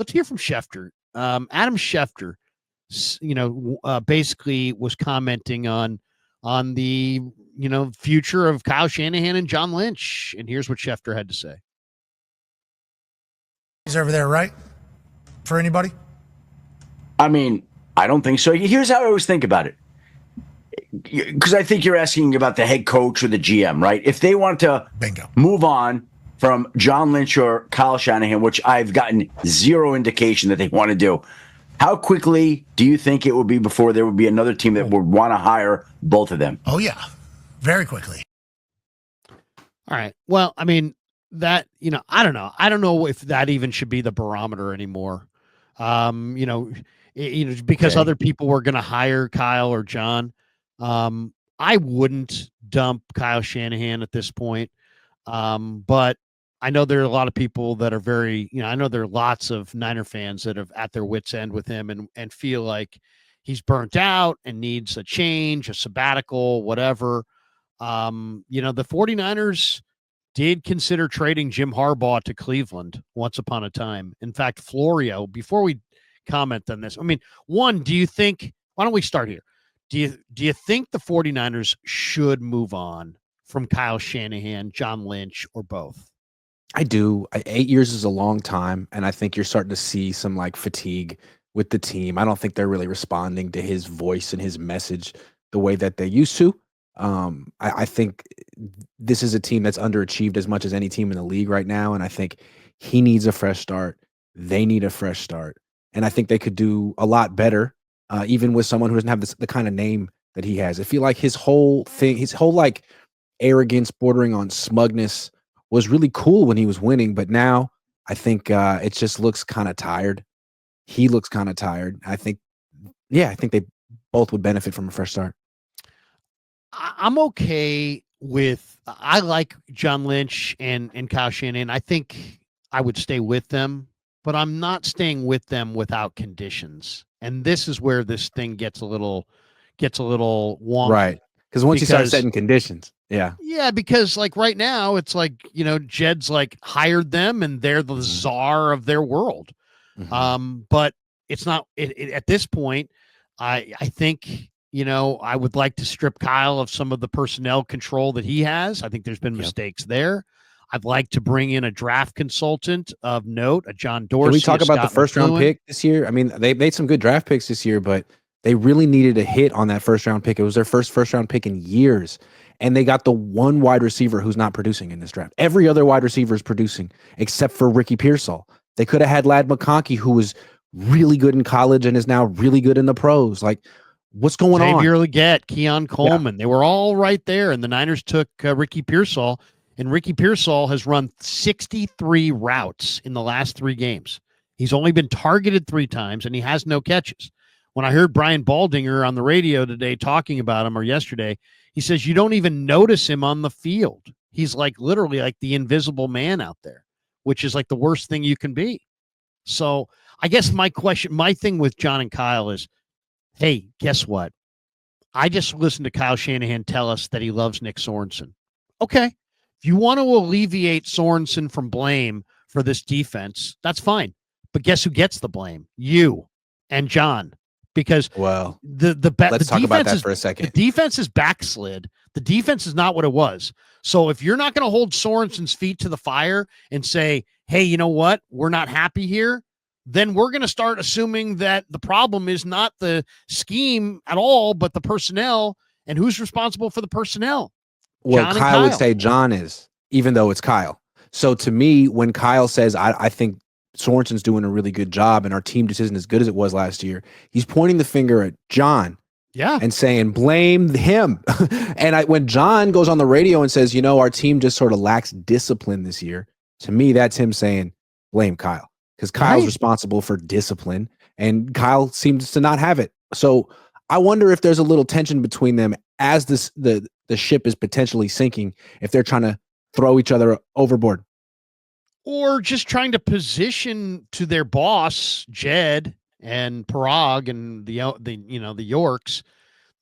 let's hear from Schefter. Adam Schefter, basically was commenting on the future of Kyle Shanahan and John Lynch, and here's what Schefter had to say. He's over there, right? For anybody? I mean, I don't think so. Here's how I always think about it. Because I think you're asking about the head coach or the GM, right? If they want to move on from John Lynch or Kyle Shanahan, which I've gotten zero indication that they want to do, how quickly do you think it would be before there would be another team that would want to hire both of them? Oh, yeah. Very quickly. All right. Well, I mean, that, I don't know. I don't know if that even should be the barometer anymore. Because other people were going to hire Kyle or John. I wouldn't dump Kyle Shanahan at this point. But I know there are a lot of people that are I know there are lots of Niner fans that have at their wits' end with him and feel like he's burnt out and needs a change, a sabbatical, whatever. The 49ers did consider trading Jim Harbaugh to Cleveland once upon a time. In fact, Florio, before we comment on this, I mean, why don't we start here? Do you think the 49ers should move on from Kyle Shanahan, John Lynch, or both? I do. 8 years is a long time, and I think you're starting to see some fatigue with the team. I don't think they're really responding to his voice and his message the way that they used to. I think this is a team that's underachieved as much as any team in the league right now, and I think he needs a fresh start. They need a fresh start, and I think they could do a lot better, even with someone who doesn't have the kind of name that he has. I feel like his whole arrogance bordering on smugness was really cool when he was winning, but now I think it just looks kind of tired. He looks kind of tired. I think they both would benefit from a fresh start. I'm okay with. I like John Lynch and Kyle Shanahan. I think I would stay with them, but I'm not staying with them without conditions. And this is where this thing gets a little wonky. Right. Because once you start setting conditions. Yeah. Yeah, because right now it's Jed's hired them and they're the czar of their world. Mm-hmm. But it's not at this point. I think, I would like to strip Kyle of some of the personnel control that he has. I think there's been mistakes there. I'd like to bring in a draft consultant of note, a John Dorsey. Can we talk about the first round pick this year? I mean, they made some good draft picks this year, but they really needed a hit on that first round pick. It was their first round pick in years. And they got the one wide receiver who's not producing in this draft. Every other wide receiver is producing except for Ricky Pearsall. They could have had Ladd McConkey, who was really good in college and is now really good in the pros. What's going on? Xavier Legette, Keon Coleman. They were all right there. And the Niners took Ricky Pearsall. And Ricky Pearsall has run 63 routes in the last 3 games. He's only been targeted 3 times, and he has no catches. When I heard Brian Baldinger on the radio today talking about him, or yesterday, he says you don't even notice him on the field. He's literally the invisible man out there, which is the worst thing you can be. So I guess my thing with John and Kyle is, hey, guess what? I just listened to Kyle Shanahan tell us that he loves Nick Sorensen. Okay. If you want to alleviate Sorensen from blame for this defense, that's fine. But guess who gets the blame? You and John. Because let's the talk about that for a second. The defense is backslid. The defense is not what it was. So if you're not going to hold Sorensen's feet to the fire and say, hey, you know what? We're not happy here. Then we're going to start assuming that the problem is not the scheme at all, but the personnel. And who's responsible for the personnel? Well, Kyle would say John is, even though it's Kyle. So to me, when Kyle says, I think Sorensen's doing a really good job and our team just isn't as good as it was last year, he's pointing the finger at John. Yeah. And saying, blame him. And when John goes on the radio and says, our team just sort of lacks discipline this year, to me, that's him saying, blame Kyle. Because Kyle's responsible for discipline, and Kyle seems to not have it. So I wonder if there's a little tension between them as the ship is potentially sinking, if they're trying to throw each other overboard. Or just trying to position to their boss, Jed and Parag and the Yorks,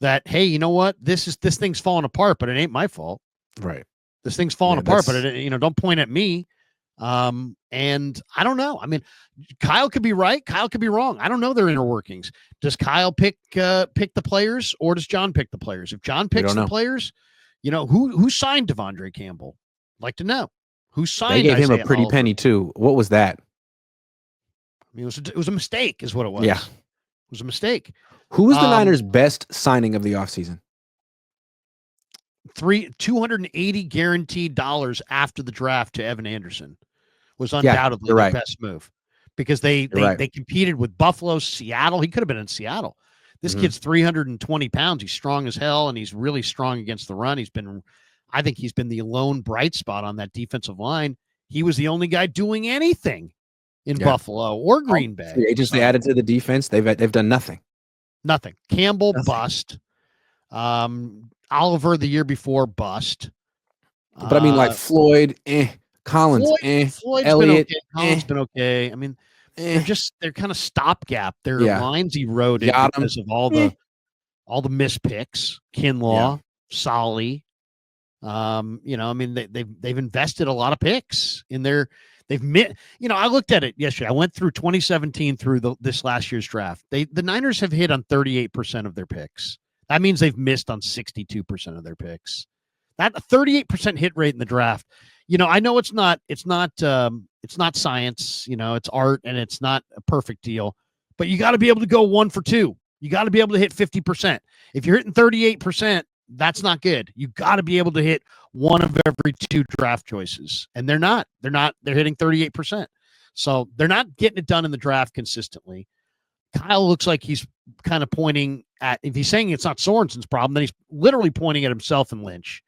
that, hey, you know what? This thing's falling apart, but it ain't my fault. Right. This thing's falling apart, but it, don't point at me. And I don't know. I mean, Kyle could be right. Kyle could be wrong. I don't know their inner workings. Does Kyle pick the players, or does John pick the players? If John picks the players, who signed Devondre Campbell? I'd like to know who signed. They gave him Isaiah a pretty Oliver. penny too. What was that? I mean, it was a mistake, is what it was. Yeah, it was a mistake. Who was the Niners' best signing of the offseason? $280 guaranteed dollars after the draft to Evan Anderson was undoubtedly the best move, because they competed with Buffalo, Seattle. He could have been in Seattle. This kid's 320 pounds. He's strong as hell, and he's really strong against the run. I think he's been the lone bright spot on that defensive line. He was the only guy doing anything in Buffalo or Green Bay. They just added to the defense. They've done nothing. Nothing. Campbell bust. Oliver the year before bust. But I mean, like Floyd, Collins, Floyd's Elliott, been okay. Collins been okay. I mean, they're kind of stopgap. Their lines eroded because of all the missed picks. Kinlaw, Solly. I mean, they've invested a lot of picks in their. I looked at it yesterday. I went through 2017 through this last year's draft. The Niners have hit on 38% of their picks. That means they've missed on 62% of their picks. That 38% hit rate in the draft. I know it's not science, it's art, and it's not a perfect deal, but you got to be able to go 1 for 2. You got to be able to hit 50%. If you're hitting 38%, that's not good. You got to be able to hit 1 of every 2 draft choices. And they're hitting 38%. So they're not getting it done in the draft consistently. Kyle looks like he's kind of pointing at, if he's saying it's not Sorensen's problem, then he's literally pointing at himself and Lynch.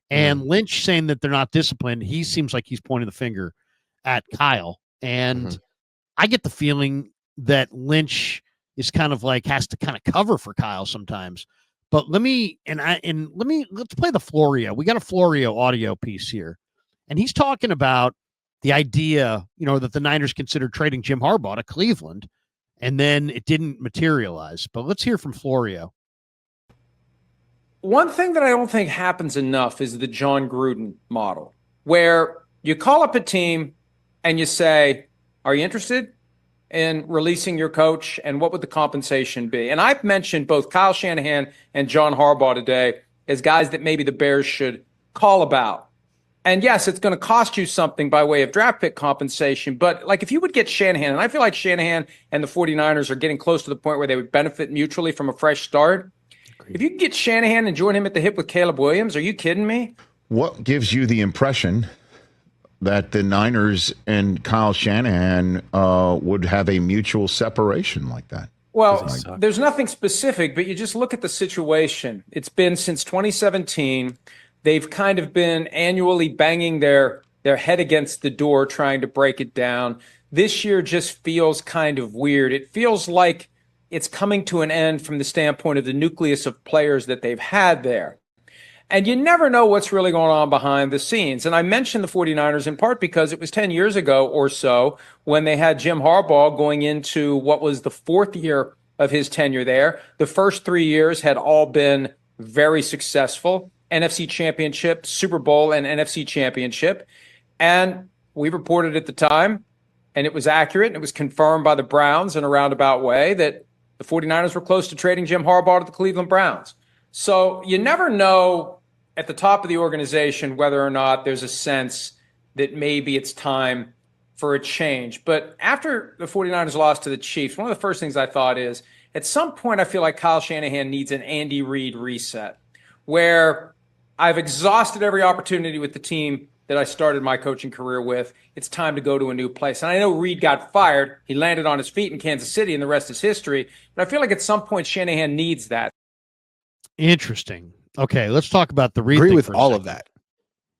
And Lynch saying that they're not disciplined, he seems like he's pointing the finger at Kyle. And I get the feeling that Lynch is kind of like has to kind of cover for Kyle sometimes. But let's play the Florio. We got a Florio audio piece here. And he's talking about the idea, that the Niners considered trading Jim Harbaugh to Cleveland, and then it didn't materialize. But let's hear from Florio. One thing that I don't think happens enough is the John Gruden model, where you call up a team and you say, are you interested in releasing your coach, and what would the compensation be? And I've mentioned both Kyle Shanahan and John Harbaugh today as guys that maybe the Bears should call about. And yes, it's going to cost you something by way of draft pick compensation. But like if you would get Shanahan, and I feel like Shanahan and the 49ers are getting close to the point where they would benefit mutually from a fresh start. If you can get Shanahan and join him at the hip with Caleb Williams, are you kidding me? What gives you the impression that the Niners and Kyle Shanahan would have a mutual separation like that? Well, there's nothing specific, but you just look at the situation. It's been since 2017. They've kind of been annually banging their head against the door trying to break it down. This year just feels kind of weird. It feels like it's coming to an end from the standpoint of the nucleus of players that they've had there. And you never know what's really going on behind the scenes. And I mentioned the 49ers in part because it was 10 years ago or so when they had Jim Harbaugh going into what was the 4th year of his tenure there. The first 3 years had all been very successful. NFC Championship, Super Bowl, and NFC Championship. And we reported at the time, and it was accurate, and it was confirmed by the Browns in a roundabout way, that the 49ers were close to trading Jim Harbaugh to the Cleveland Browns. So you never know at the top of the organization whether or not there's a sense that maybe it's time for a change. But after the 49ers lost to the Chiefs, one of the first things I thought is, at some point I feel like Kyle Shanahan needs an Andy Reid reset, where I've exhausted every opportunity with the team that I started my coaching career with. It's time to go to a new place. And I know Reid got fired. He landed on his feet in Kansas City, and the rest is history. But I feel like at some point Shanahan needs that. Interesting. Okay, let's talk about the Reid. Agree thing with for a all second. of that.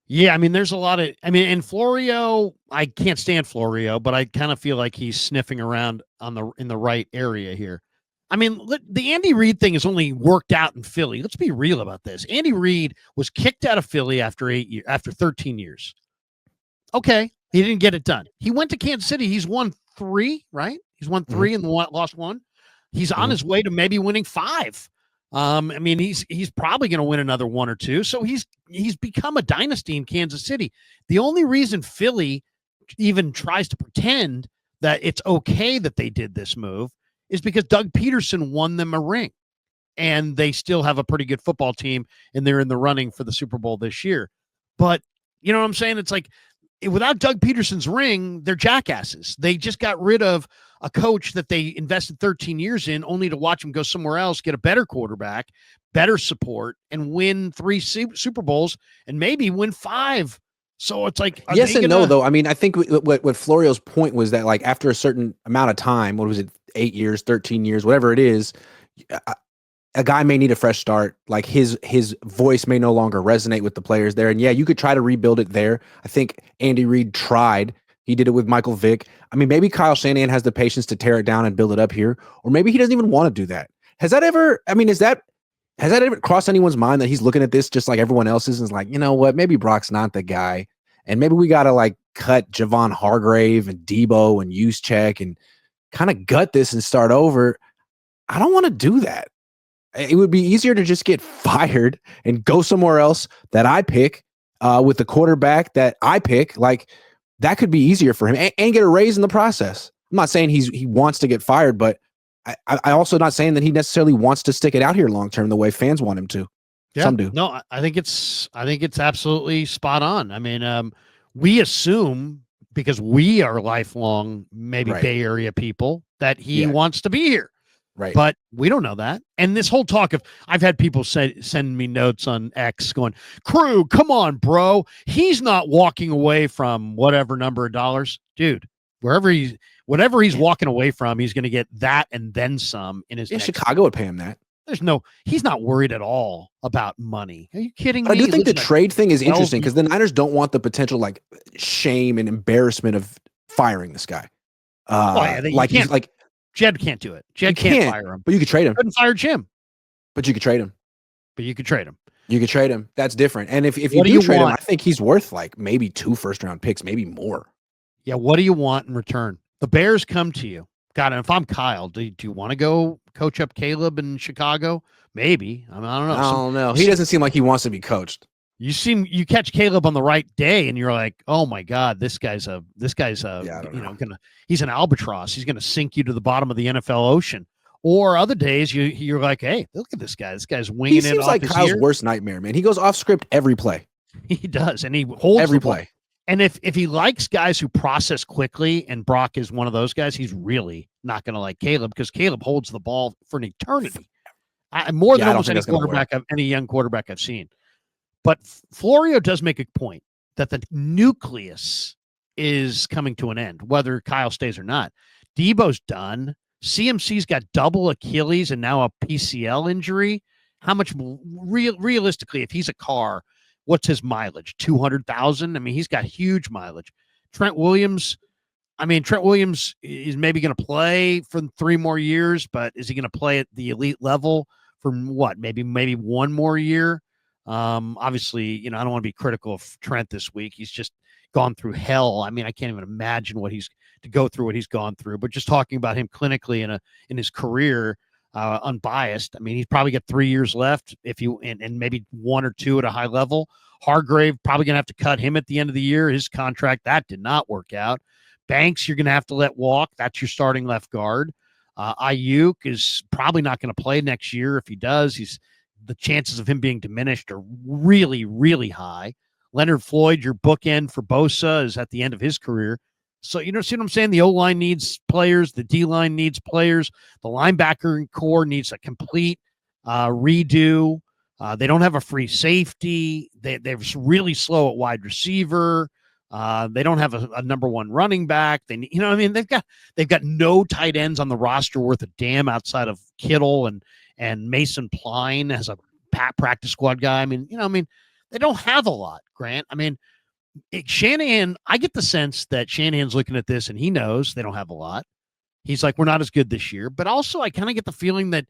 Yeah, I mean, there's a lot of. I mean, and Florio, I can't stand Florio, but I kind of feel like he's sniffing around in the right area here. I mean, the Andy Reid thing has only worked out in Philly. Let's be real about this. Andy Reid was kicked out of Philly after 13 years. Okay, he didn't get it done. He went to Kansas City. He's won 3, right? He's won 3 and lost 1. He's on his way to maybe winning 5. I mean, he's probably going to win another 1 or 2. So he's become a dynasty in Kansas City. The only reason Philly even tries to pretend that it's okay that they did this move is because Doug Peterson won them a ring, and they still have a pretty good football team, and they're in the running for the Super Bowl this year. But you know what I'm saying? It's like, without Doug Peterson's ring, they're jackasses. They just got rid of a coach that they invested 13 years in, only to watch him go somewhere else, get a better quarterback, better support, and win 3 Super Bowls and maybe win 5. So it's like, yes and no, though. I mean, I think what Florio's point was that, like, after a certain amount of time, what was it, 8 years, 13 years, whatever it is, a guy may need a fresh start. Like, his voice may no longer resonate with the players there. And yeah, you could try to rebuild it there. I think Andy Reid tried. He did it with Michael Vick. I mean, maybe Kyle Shanahan has the patience to tear it down and build it up here, or maybe he doesn't even want to do that. Has that ever crossed anyone's mind that he's looking at this just like everyone else is, and is like, you know what, maybe Brock's not the guy, and maybe we got to like cut Javon Hargrave and Debo and Juszczyk and kind of gut this and start over? I don't want to do that. It would be easier to just get fired and go somewhere else that I pick with the quarterback that I pick. Like, that could be easier for him and get a raise in the process. I'm not saying he wants to get fired, but I also not saying that he necessarily wants to stick it out here long term the way fans want him to. Yeah. Some do. No, I think it's absolutely spot on. I mean, we assume, because we are lifelong, maybe Bay Area people, that he wants to be here. Right. But we don't know that. And this whole talk of, I've had people send me notes on X going, Krug, come on, bro. He's not walking away from whatever number of dollars. Dude, whatever he's walking away from, he's going to get that and then some in his next Chicago would pay him that. He's not worried at all about money. Are you kidding me? I do think the trade thing is interesting because the Niners don't want the potential like shame and embarrassment of firing this guy. Jed can't do it. Jed can't fire him. But you could trade him. Couldn't fire Jim. But you could trade him. You could trade him. That's different. And if you do trade him, I think he's worth like maybe 2 first-round picks, maybe more. Yeah, what do you want in return? The Bears come to you. God, and if I'm Kyle, do you want to go coach up Caleb in Chicago? Maybe. I mean, I don't know. I don't know. He doesn't seem like he wants to be coached. You catch Caleb on the right day, and you're like, oh my God, this guy's he's an albatross. He's gonna sink you to the bottom of the NFL Ocean. Or other days you're like, hey, look at this guy. This guy's winging it. He seems like Kyle's worst nightmare, man. He goes off script every play. He does, and he holds every play. And if he likes guys who process quickly, and Brock is one of those guys, he's really not going to like Caleb, because Caleb holds the ball for an eternity, more than almost any young quarterback I've seen. But Florio does make a point that the nucleus is coming to an end, whether Kyle stays or not. Debo's done. CMC's got double Achilles and now a PCL injury. How much realistically, if he's a car, what's his mileage? 200,000. I mean, he's got huge mileage. Trent Williams is maybe going to play for 3 more years, but is he going to play at the elite level for what? Maybe 1 more year. Obviously, I don't want to be critical of Trent this week. He's just gone through hell. I mean, I can't even imagine what he's gone through, but just talking about him clinically in his career, unbiased. I mean, he's probably got 3 years left and maybe 1 or 2 at a high level. Hargrave, probably going to have to cut him at the end of the year. His contract, that did not work out. Banks, you're going to have to let walk. That's your starting left guard. Ayuk is probably not going to play next year. If he does, the chances of him being diminished are really, really high. Leonard Floyd, your bookend for Bosa, is at the end of his career. So, see what I'm saying? The O-line needs players. The D-line needs players. The linebacker core needs a complete redo. They don't have a free safety. They're really slow at wide receiver. They don't have a number 1 running back. They've got no tight ends on the roster worth a damn outside of Kittle and Mason Pline as a practice squad guy. They don't have a lot, Grant. Shanahan, I get the sense that Shanahan's looking at this and he knows they don't have a lot. He's like, we're not as good this year. But also, I kind of get the feeling that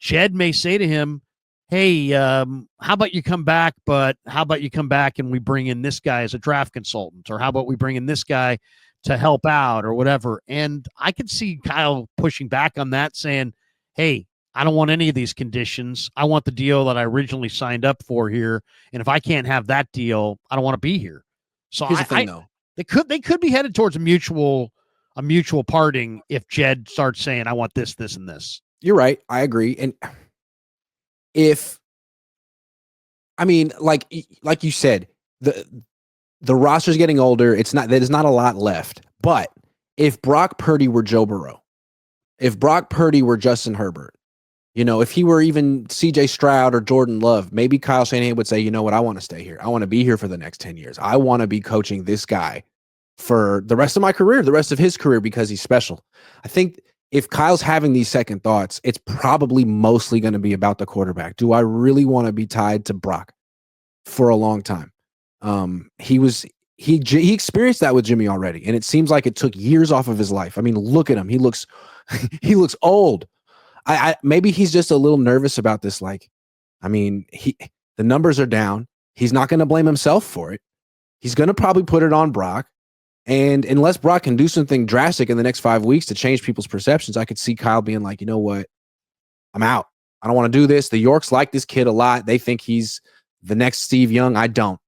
Jed may say to him, hey, how about you come back, and we bring in this guy as a draft consultant, or how about we bring in this guy to help out or whatever. And I could see Kyle pushing back on that, saying, hey, I don't want any of these conditions. I want the deal that I originally signed up for here. And if I can't have that deal, I don't want to be here. So here's the thing, though. They could be headed towards a mutual parting if Jed starts saying, I want this, this, and this. You're right. I agree. And like you said, the roster's getting older. There's not a lot left. But if Brock Purdy were Joe Burrow, if Brock Purdy were Justin Herbert, if he were even CJ Stroud or Jordan Love, maybe Kyle Shanahan would say, you know what, I want to stay here. I want to be here for the next 10 years. I want to be coaching this guy for the rest of my career, the rest of his career, because he's special. I think if Kyle's having these second thoughts, it's probably mostly going to be about the quarterback. Do I really want to be tied to Brock for a long time? He experienced that with Jimmy already, and it seems like it took years off of his life. I mean, look at him. He looks old. Maybe he's just a little nervous about this. The numbers are down. He's not going to blame himself for it. He's going to probably put it on Brock. And unless Brock can do something drastic in the next 5 weeks to change people's perceptions, I could see Kyle being like, you know what? I'm out. I don't want to do this. The Yorks like this kid a lot. They think he's the next Steve Young. I don't.